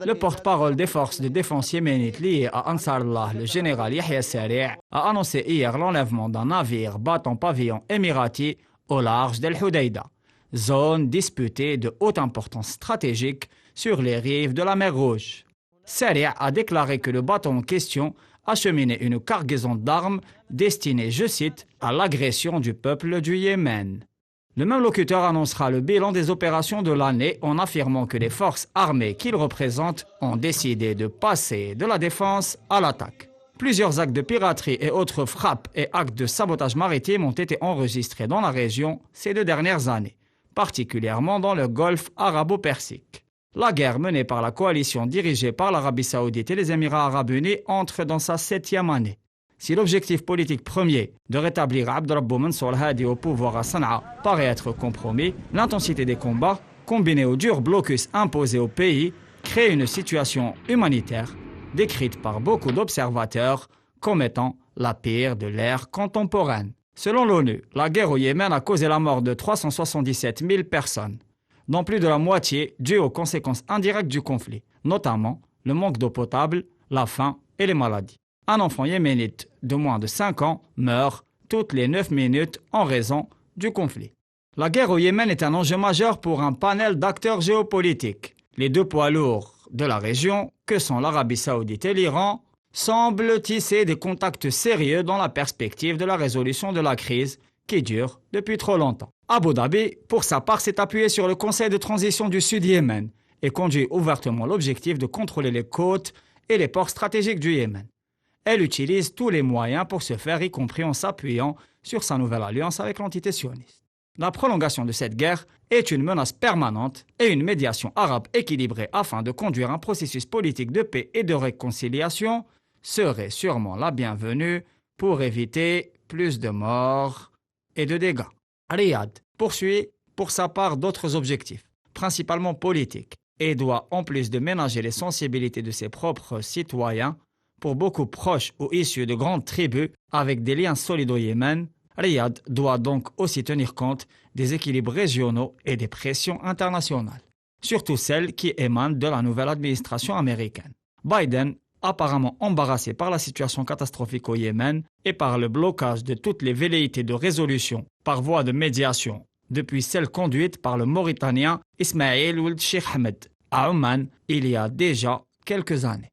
Le porte-parole des forces de défense yéménites liées à Ansarallah, le général Yahya Sari', a annoncé hier l'enlèvement d'un navire battant pavillon émirati au large d'El Hudayda, zone disputée de haute importance stratégique sur les rives de la mer Rouge. Sari' a déclaré que le bateau en question acheminait une cargaison d'armes destinée, je cite, à l'agression du peuple du Yémen. Le même locuteur annoncera le bilan des opérations de l'année en affirmant que les forces armées qu'il représente ont décidé de passer de la défense à l'attaque. Plusieurs actes de piraterie et autres frappes et actes de sabotage maritime ont été enregistrés dans la région ces 2 dernières années, particulièrement dans le golfe arabo-persique. La guerre menée par la coalition dirigée par l'Arabie saoudite et les Émirats arabes unis entre dans sa 7e année. Si l'objectif politique premier de rétablir Abd Rabbu Mansour Hadi au pouvoir à Sanaa paraît être compromis, l'intensité des combats, combinée au dur blocus imposé au pays, crée une situation humanitaire décrite par beaucoup d'observateurs comme étant la pire de l'ère contemporaine. Selon l'ONU, la guerre au Yémen a causé la mort de 377 000 personnes, dont plus de la moitié due aux conséquences indirectes du conflit, notamment le manque d'eau potable, la faim et les maladies. Un enfant yéménite de moins de 5 ans meurt toutes les 9 minutes en raison du conflit. La guerre au Yémen est un enjeu majeur pour un panel d'acteurs géopolitiques. Les 2 poids lourds de la région, que sont l'Arabie saoudite et l'Iran, semblent tisser des contacts sérieux dans la perspective de la résolution de la crise qui dure depuis trop longtemps. Abu Dhabi, pour sa part, s'est appuyé sur le Conseil de transition du Sud-Yémen et conduit ouvertement l'objectif de contrôler les côtes et les ports stratégiques du Yémen. Elle utilise tous les moyens pour ce faire, y compris en s'appuyant sur sa nouvelle alliance avec l'entité sioniste. La prolongation de cette guerre est une menace permanente et une médiation arabe équilibrée afin de conduire un processus politique de paix et de réconciliation serait sûrement la bienvenue pour éviter plus de morts et de dégâts. Riyad poursuit pour sa part d'autres objectifs, principalement politiques, et doit, en plus de ménager les sensibilités de ses propres citoyens, pour beaucoup proches ou issus de grandes tribus avec des liens solides au Yémen, Riyad doit donc aussi tenir compte des équilibres régionaux et des pressions internationales, surtout celles qui émanent de la nouvelle administration américaine. Biden, apparemment embarrassé par la situation catastrophique au Yémen et par le blocage de toutes les velléités de résolution par voie de médiation, depuis celle conduite par le Mauritanien Ismail Ould Cheikh Ahmed à Oman il y a déjà quelques années.